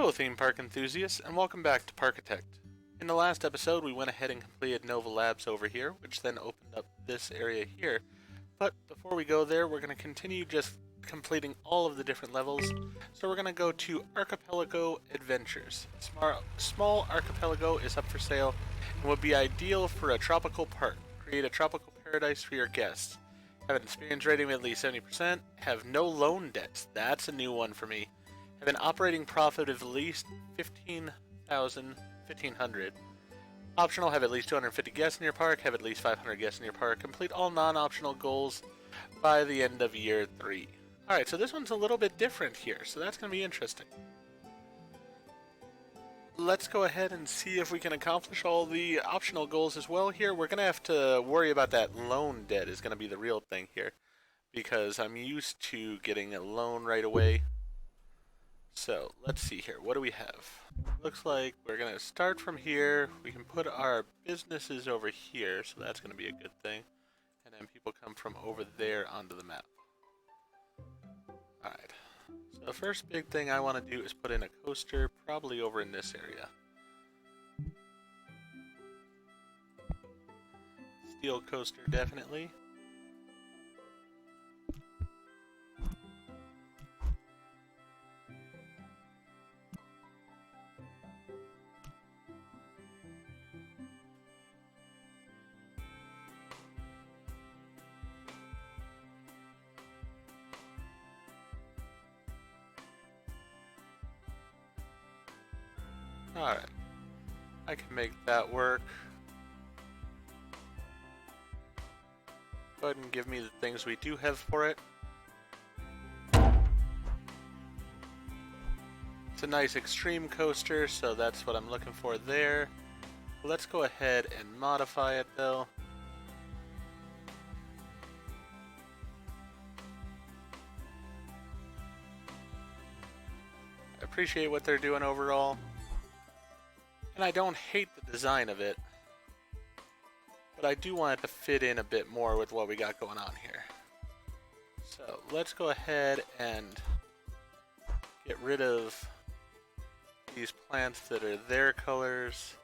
Hello, theme park enthusiasts, and welcome back to Parkitect. In the last episode, we went ahead and completed Nova Labs over here, which then opened up this area here. But before we go there, we're going to continue just completing all of the different levels. So we're going to go to Archipelago Adventures. Small archipelago is up for sale and would be ideal for a tropical park. Create a tropical paradise for your guests. Have an experience rating of at least 70%. Have no loan debts. That's a new one for me. Have an operating profit of at least 1500. Optional, have at least 250 guests in your park. Have at least 500 guests in your park. Complete all non-optional goals by the end of year 3. Alright, so this one's a little bit different here, so that's going to be interesting. Let's go ahead and see if we can accomplish all the optional goals as well here. We're going to have to worry about that loan debt is going to be the real thing here, because I'm used to getting a loan right away. So let's see here. What do we have? Looks like we're going to start from here. We can put our businesses over here, so that's going to be a good thing. And then people come from over there onto the map. Alright. So the first big thing I want to do is put in a coaster, probably over in this area. Steel coaster, definitely. Alright, I can make that work. Go ahead and give me the things we do have for it. It's a nice extreme coaster, so that's what I'm looking for there. Let's go ahead and modify it though. I appreciate what they're doing overall. And I don't hate the design of it, but I do want it to fit in a bit more with what we got going on here. So let's go ahead and get rid of these plants that are their colors.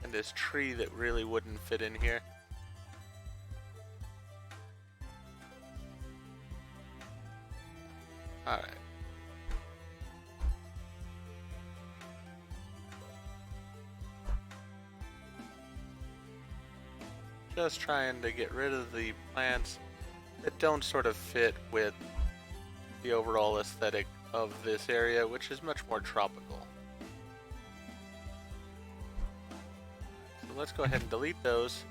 And this tree that really wouldn't fit in here. Alright. Just trying to get rid of the plants that don't sort of fit with the overall aesthetic of this area, which is much more tropical. So let's go ahead and delete those.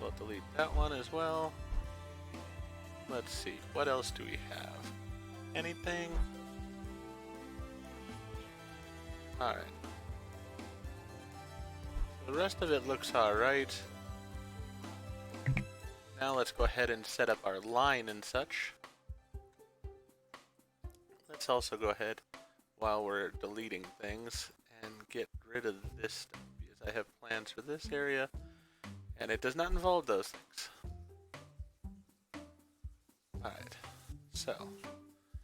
We'll delete that one as well. Let's see, what else do we have? Anything? Alright. The rest of it looks alright. Now let's go ahead and set up our line and such. Let's also go ahead, while we're deleting things, and get rid of this stuff, because I have plans for this area. And it does not involve those things. Alright, so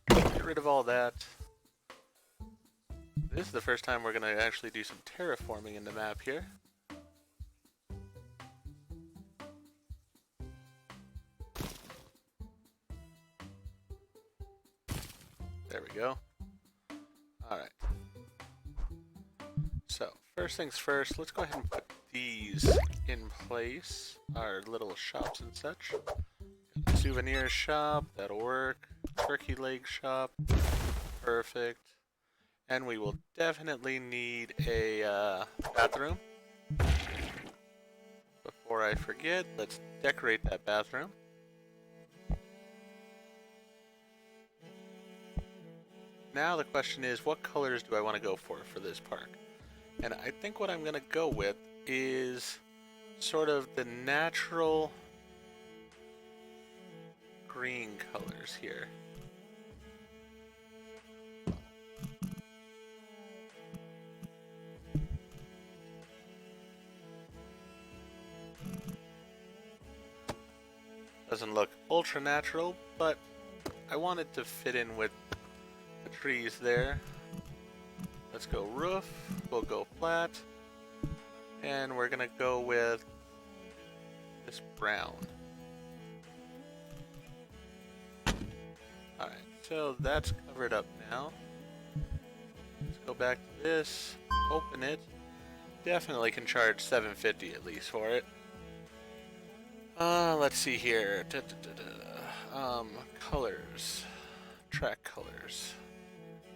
get rid of all that. This is the first time we're going to actually do some terraforming in the map here. There we go. Alright. So, first things first, let's go ahead and put these in place. Our little shops and such. Souvenir shop, that'll work. Turkey leg shop, perfect. And we will definitely need a bathroom. Before I forget, let's decorate that bathroom. Now the question is, what colors do I want to go for this park? And I think what I'm going to go with is sort of the natural green colors here. Doesn't look ultra natural, but I want it to fit in with the trees there. Let's go roof, we'll go flat, and we're gonna go with this brown. Alright, so that's covered up now. Let's go back to this, open it. Definitely can charge $7.50 at least for it. Let's see here. Colors. Track colors.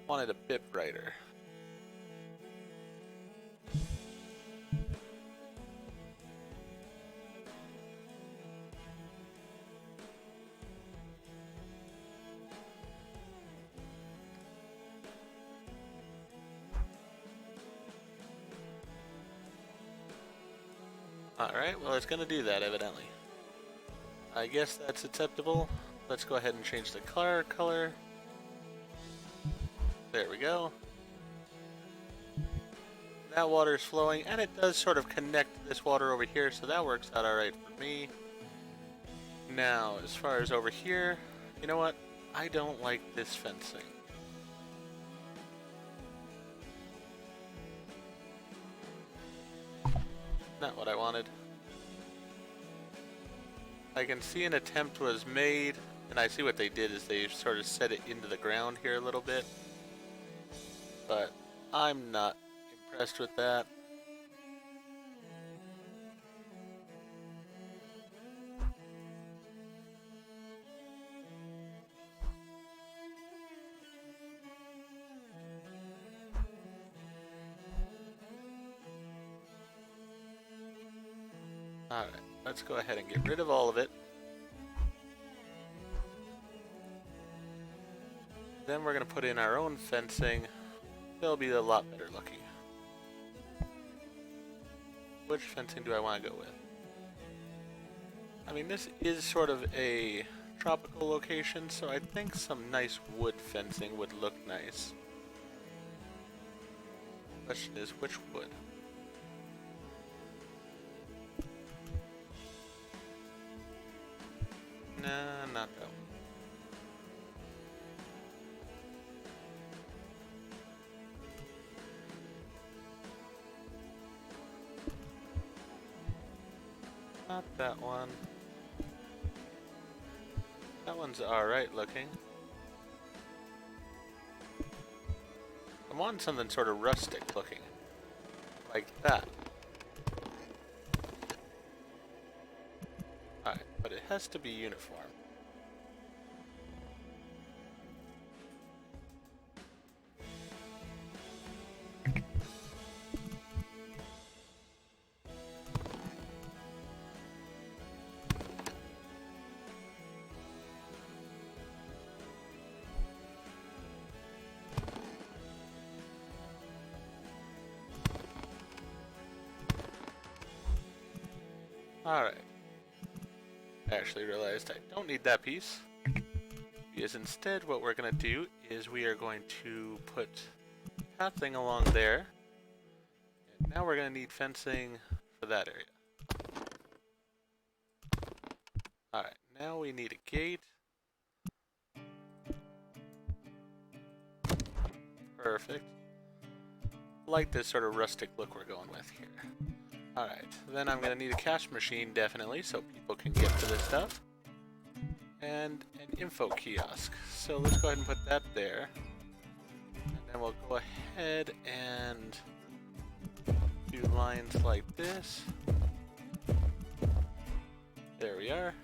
Want it a bit brighter. Alright, well it's gonna do that evidently. I guess that's acceptable. Let's go ahead and change the car color. There we go. That water is flowing, and it does sort of connect to this water over here, so that works out alright for me. Now, as far as over here, you know what? I don't like this fencing. Not what I wanted. I can see an attempt was made, and I see what they did is they sort of set it into the ground here a little bit. But I'm not impressed with that. Alright, let's go ahead and get rid of all of it. Then we're going to put in our own fencing. They'll be a lot better looking. Which fencing do I want to go with? I mean, this is sort of a tropical location, so I think some nice wood fencing would look nice. Question is, which wood? Nah, not that one. Not that one. That one's alright looking. I want something sort of rustic looking. Like that. Alright, but it has to be uniform. Alright. I actually realized I don't need that piece. Because instead what we're going to do is we are going to put pathing along there. And now we're going to need fencing for that area. Alright, now we need a gate. Perfect. Like this sort of rustic look we're going with here. Alright, then I'm going to need a cash machine, definitely, so people can get to this stuff. And an info kiosk. So let's go ahead and put that there. And then we'll go ahead and do lines like this. There we are.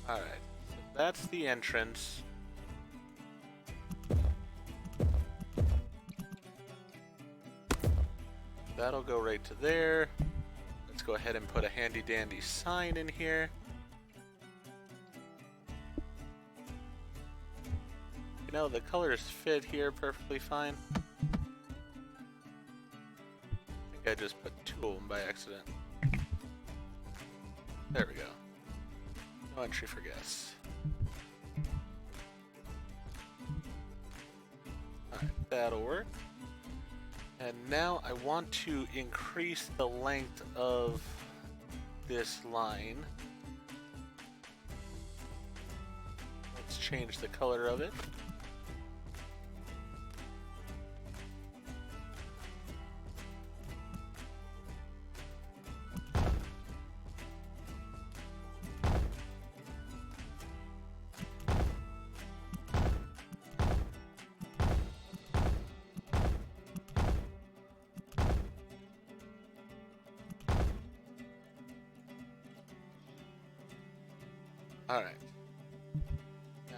Alright, so that's the entrance. That'll go right to there. Let's go ahead and put a handy dandy sign in here. You know, the colors fit here perfectly fine. I think I just put two of them by accident. There we go. No entry for guests. Alright, that'll work. And now I want to increase the length of this line. Let's change the color of it. Alright.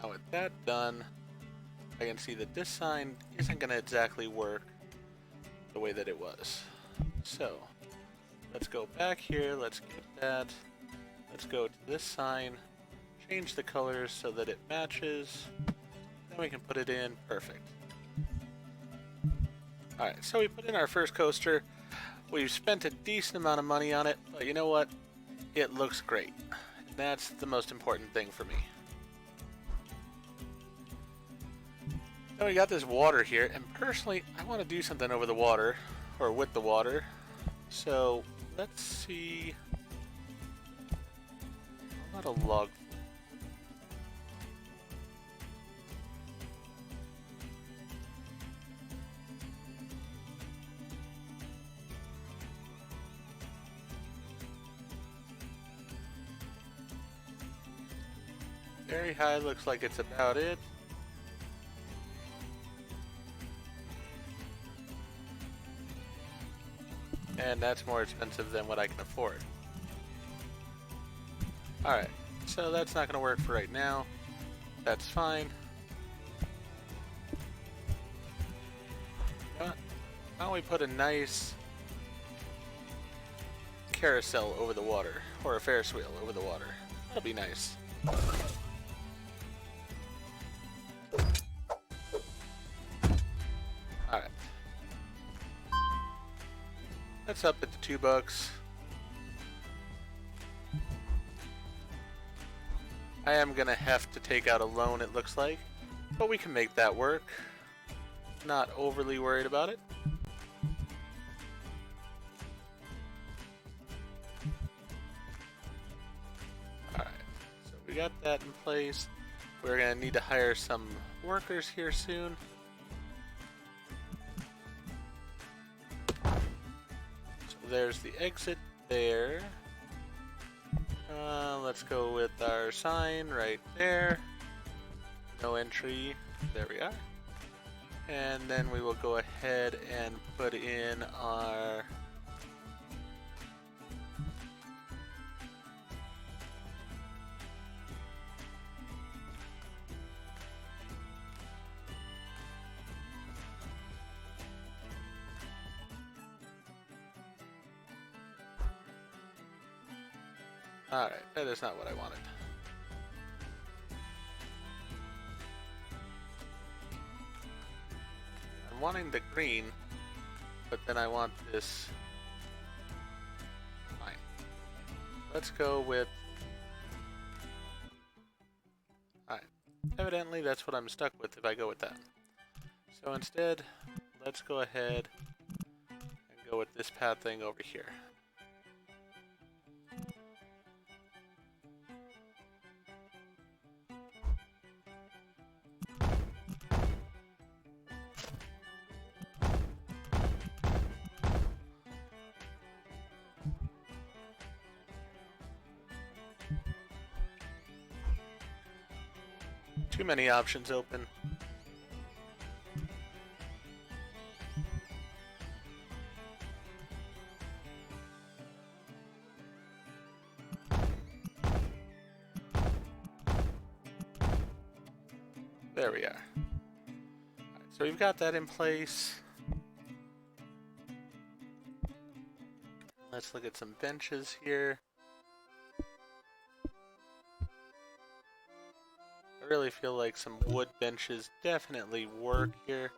Now with that done, I can see that this sign isn't going to exactly work the way that it was. So, let's go back here, let's get that. Let's go to this sign, change the colors so that it matches. Then we can put it in. Perfect. Alright, so we put in our first coaster. We've spent a decent amount of money on it, but you know what? It looks great. That's the most important thing for me. Now we got this water here, and personally, I want to do something over the water, or with the water. So, let's see. How about a log? Very high, looks like it's about it. And that's more expensive than what I can afford. Alright, so that's not going to work for right now. That's fine. Why don't we put a nice carousel over the water, or a Ferris wheel over the water. That'll be nice. Alright. That's up at the $2. I am gonna have to take out a loan, it looks like, but we can make that work. Not overly worried about it. Alright, so we got that in place. We're gonna need to hire some workers here soon. So there's the exit there. Let's go with our sign right there. No entry. There we are. And then we will go ahead and put in our Alright, that is not what I wanted. I'm wanting the green, but then I want this. Fine. Let's go with. Alright. Evidently, that's what I'm stuck with if I go with that. So instead, let's go ahead and go with this path thing over here. Too many options open. There we are. Alright, so we've got that in place. Let's look at some benches here. I really feel like some wood benches definitely work here.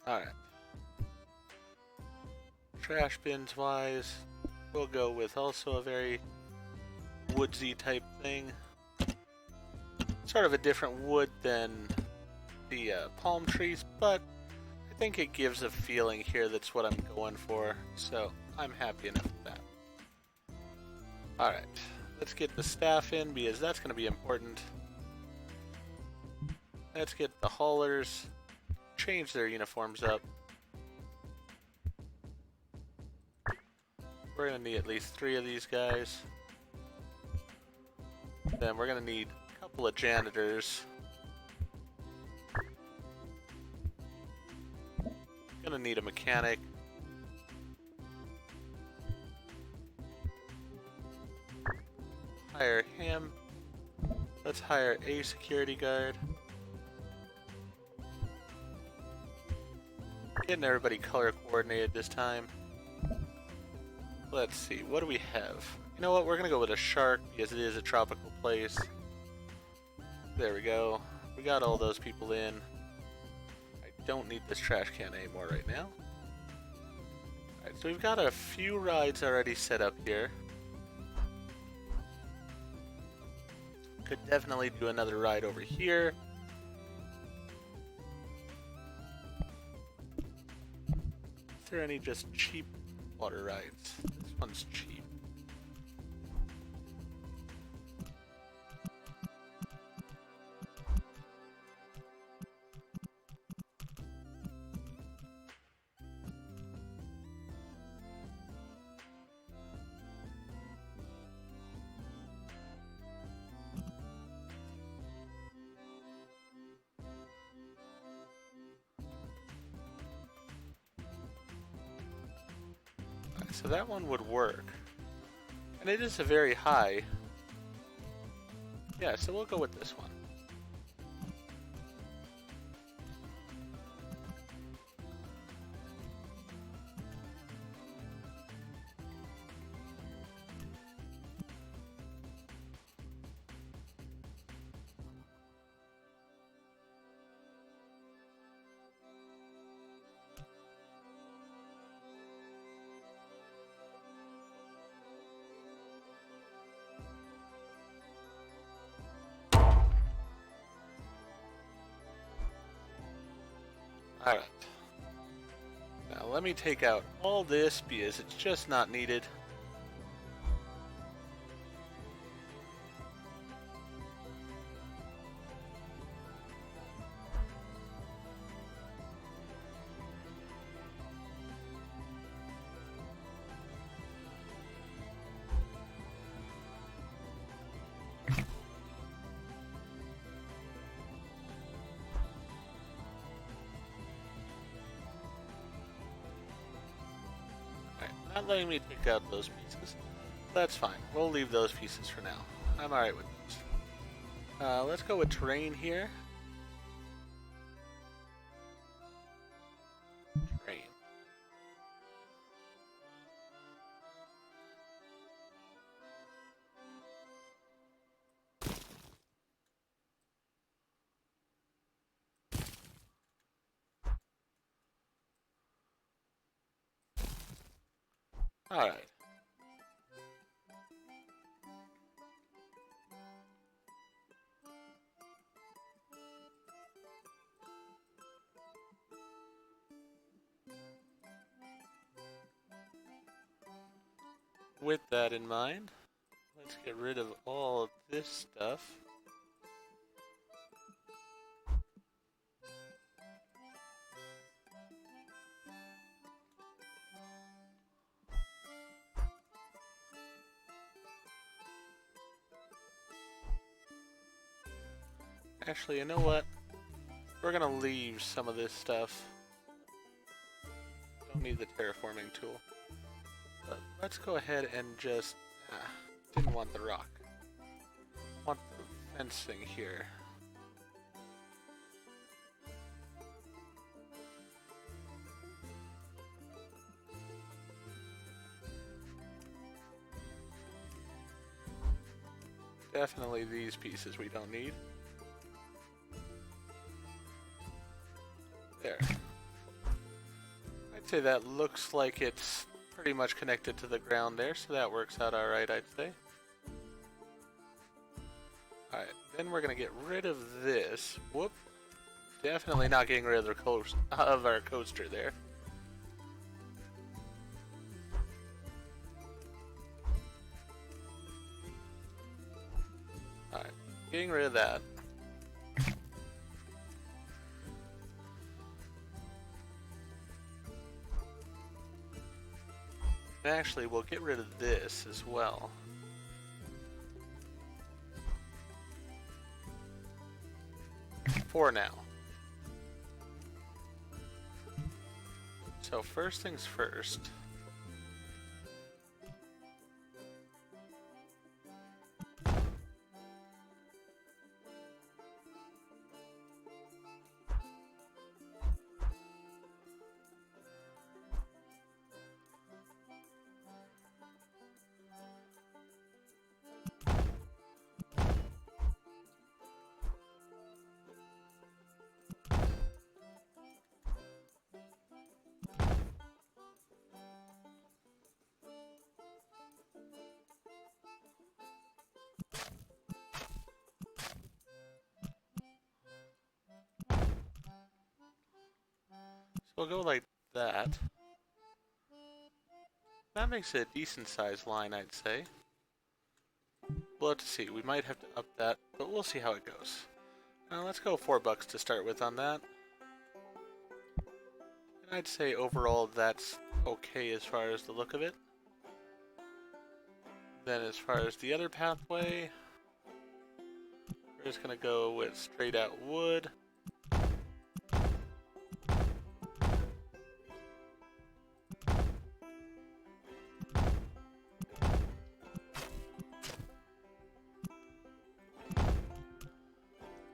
Alright. Trash bins wise, we'll go with also a very woodsy type thing. Sort of a different wood than the palm trees, but I think it gives a feeling here that's what I'm going for, so I'm happy enough with that. Alright, let's get the staff in because that's going to be important. Let's get the haulers, change their uniforms up. We're going to need at least 3 of these guys. Then we're going to need a couple of janitors. Gonna need a mechanic. Hire him. Let's hire a security guard. Getting everybody color coordinated this time. Let's see, what do we have? You know what, we're gonna go with a shark because it is a tropical place. There we go. We got all those people in. I don't need this trash can anymore right now. Alright, so we've got a few rides already set up here. Could definitely do another ride over here. Is there any just cheap water rides? This one's cheap. So that one would work. And it is a very high. Yeah, so we'll go with this one. Alright. Now let me take out all this because it's just not needed. Not letting me take out those pieces. That's fine. We'll leave those pieces for now. I'm alright with those. Let's go with terrain here. Terrain. Alright. With that in mind, let's get rid of all of this stuff. Actually, you know what? We're gonna leave some of this stuff. Don't need the terraforming tool. But let's go ahead and just... didn't want the rock. Want the fencing here. Definitely these pieces we don't need. There. I'd say that looks like it's pretty much connected to the ground there, so that works out alright, I'd say. Alright, then we're gonna get rid of this. Whoop. Definitely not getting rid of our coaster there. Alright, getting rid of that. And actually, we'll get rid of this as well. For now. So first things first. We'll go like that. That makes it a decent sized line, I'd say. We'll have to see. We might have to up that, but we'll see how it goes. Now let's go $4 to start with on that. And I'd say overall that's okay as far as the look of it. Then as far as the other pathway, we're just gonna go with straight out wood.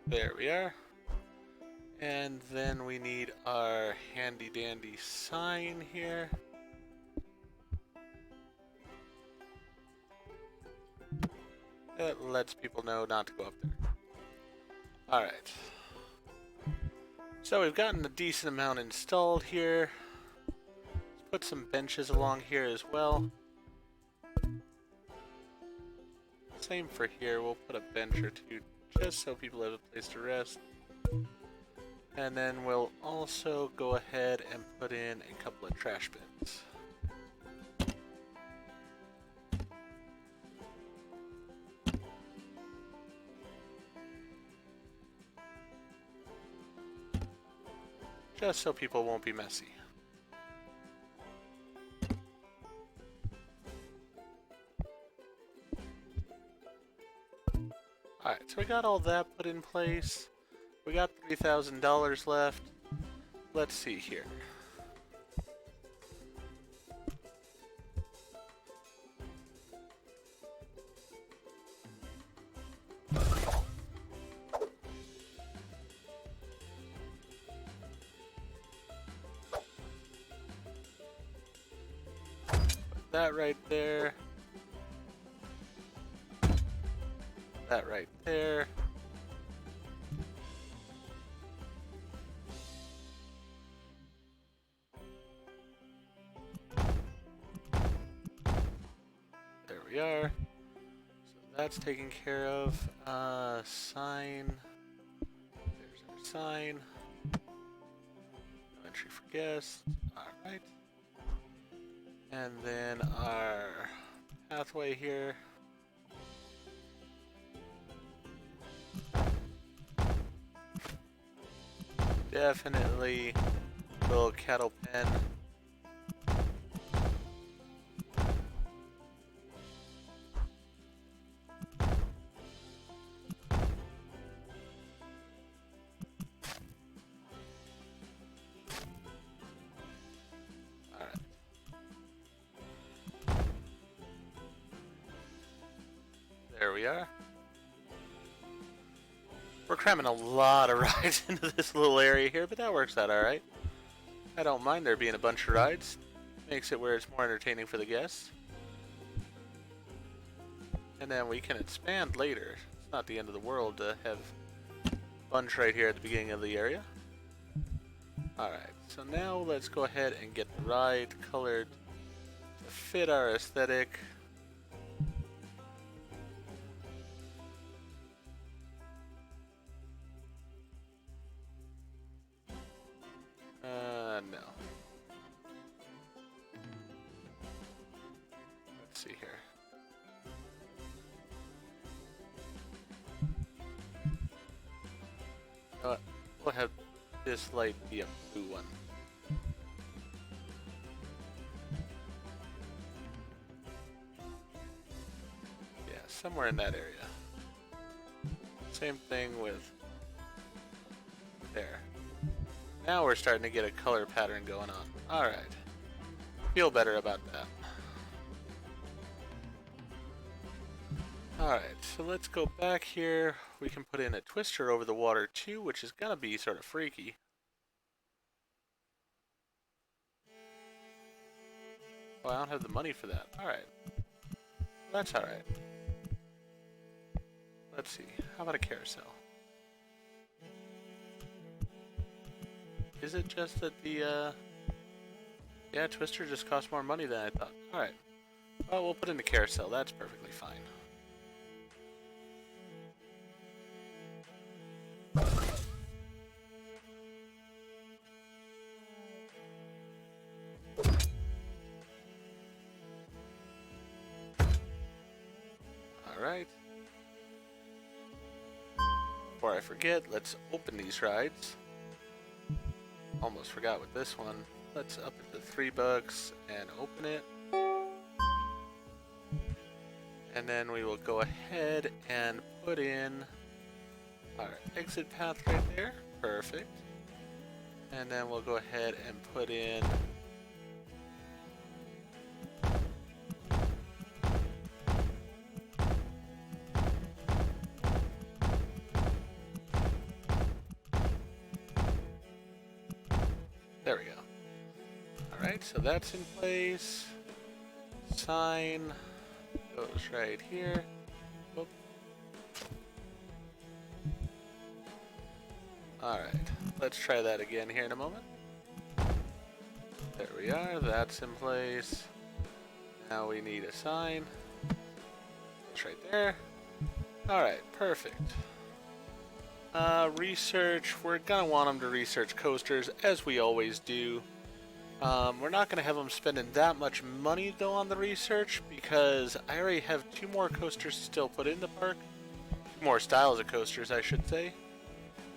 There we are. And then we need our handy dandy sign here. That lets people know not to go up there. Alright. So we've gotten a decent amount installed here. Let's put some benches along here as well. Same for here, we'll put a bench or two just so people have a place to rest. And then we'll also go ahead and put in a couple of trash bins. Just so people won't be messy. Alright, so we got all that put in place. We got $3,000 left. Let's see here. Put that right there. That right there. There we are. So that's taken care of. Sign. There's our sign. No entry for guests. Alright. And then our pathway here. Definitely a little cattle pen. Alright. There we are. We're cramming a lot of rides into this little area here, but that works out alright. I don't mind there being a bunch of rides. Makes it where it's more entertaining for the guests. And then we can expand later. It's not the end of the world to have a bunch right here at the beginning of the area. Alright, so now let's go ahead and get the ride colored to fit our aesthetic. know what? We'll have this light be a blue one. Yeah, somewhere in that area. Same thing with there. Now we're starting to get a color pattern going on. Alright. Feel better about that. Alright, so let's go back here. We can put in a twister over the water too, which is gonna be sort of freaky. Oh, I don't have the money for that. Alright. That's alright. Let's see. How about a carousel? Is it just that the, yeah, twister just costs more money than I thought. Alright. Well, we'll put in the carousel. That's perfectly fine. Alright. Before I forget, let's open these rides. Almost forgot with this one. Let's up it to $3 and open it. And then we will go ahead and put in our exit path right there. Perfect. And then we'll go ahead and put in there we go. Alright, so that's in place. Sign goes right here. Oop. Alright, let's try that again here in a moment. There we are, that's in place. Now we need a sign. It's right there. Alright, perfect. Research, we're gonna want them to research coasters, as we always do. We're not gonna have them spending that much money though on the research, because I already have 2 more coasters to still put in the park. 2 more styles of coasters, I should say.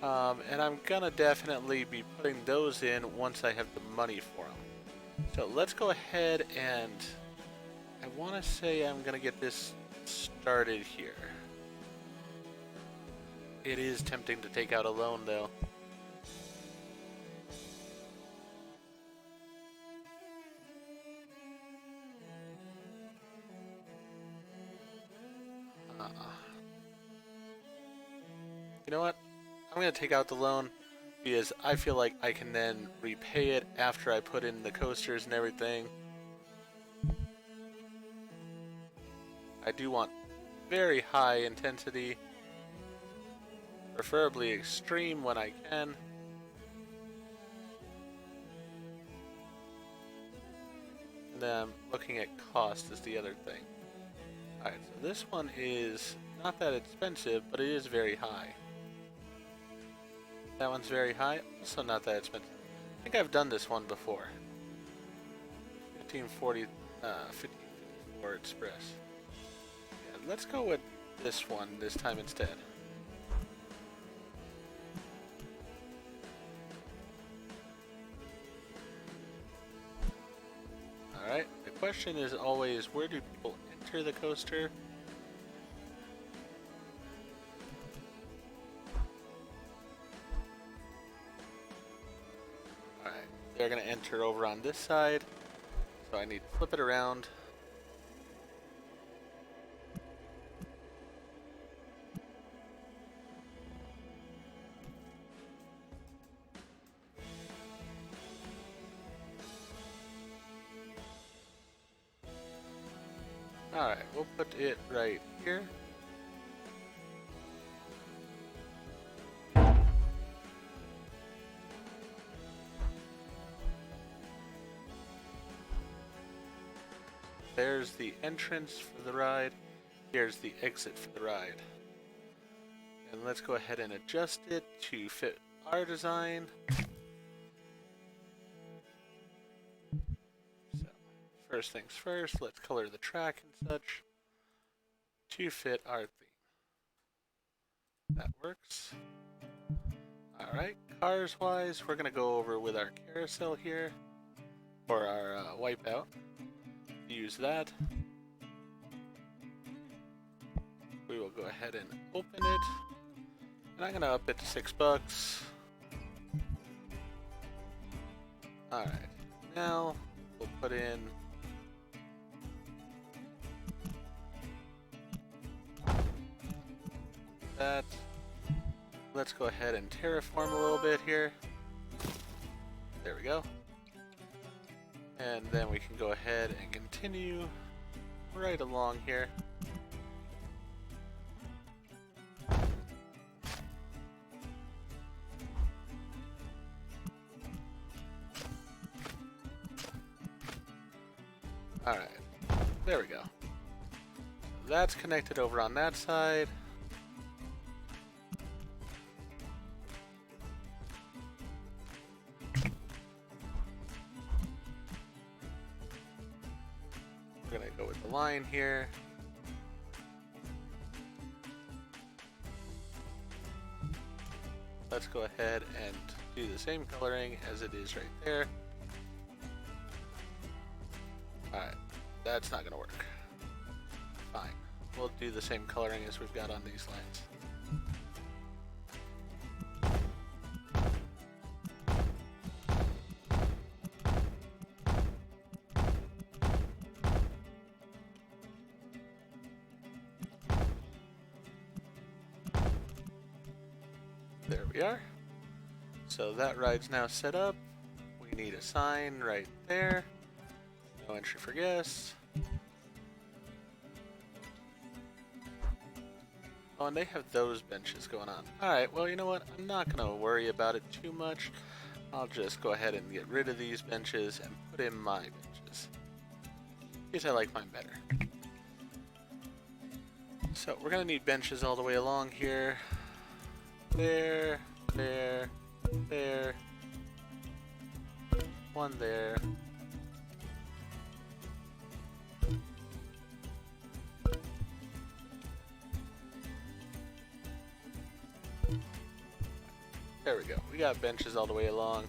And I'm gonna definitely be putting those in once I have the money for them. So let's go ahead and I wanna say I'm gonna get this started here. It is tempting to take out a loan though. You know what? I'm going to take out the loan because I feel like I can then repay it after I put in the coasters and everything. I do want very high intensity, preferably extreme when I can. And then looking at cost is the other thing. Alright, so this one is not that expensive, but it is very high. That one's very high, also not that expensive. I think I've done this one before. 1554 Express. Yeah, let's go with this one this time instead. Alright, the question is always, where do people enter the coaster? Alright, they're going to enter over on this side, so I need to flip it around. Alright, we'll put it right here. There's the entrance for the ride. Here's the exit for the ride. And let's go ahead and adjust it to fit our design. So, first things first, let's color the track and such to fit our theme. That works. Alright, cars wise, we're gonna go over with our carousel here, or our wipeout. Use that. We will go ahead and open it, and I'm gonna up it to $6. Alright, now we'll put in that. Let's go ahead and terraform a little bit here. There we go. And then we can go ahead and continue right along here. Alright, there we go. That's connected over on that side. We're gonna go with the line here. Let's go ahead and do the same coloring as it is right there. Alright, that's not gonna work. Fine. We'll do the same coloring as we've got on these lines. There we are. So that ride's now set up. We need a sign right there. No entry for guests. Oh, and they have those benches going on. Alright, well, you know what? I'm not going to worry about it too much. I'll just go ahead and get rid of these benches and put in my benches. Because I like mine better. So, we're going to need benches all the way along here. There, there, there. One there. There we go. We got benches all the way along.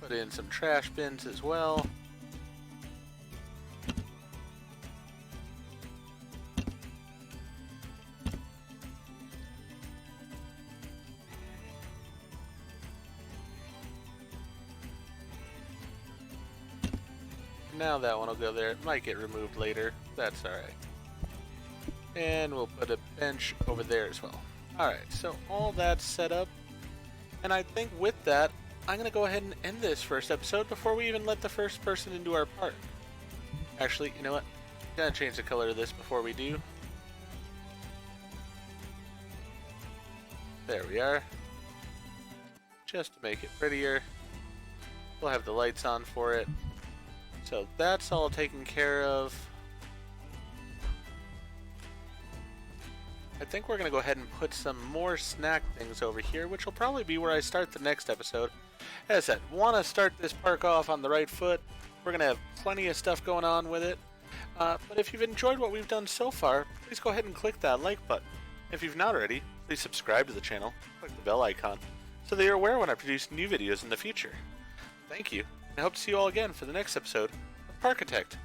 Put in some trash bins as well. Now that one will go there. It might get removed later. That's alright. And we'll put a bench over there as well. Alright, so all that's set up. And I think with that, I'm going to go ahead and end this first episode before we even let the first person into our park. Actually, you know what? I'm going to change the color of this before we do. There we are. Just to make it prettier. We'll have the lights on for it. So that's all taken care of. I think we're going to go ahead and put some more snack things over here, which will probably be where I start the next episode. As I said, want to start this park off on the right foot. We're going to have plenty of stuff going on with it. But if you've enjoyed what we've done so far, please go ahead and click that like button. If you've not already, please subscribe to the channel, click the bell icon, so that you're aware when I produce new videos in the future. Thank you, and I hope to see you all again for the next episode of Parkitect.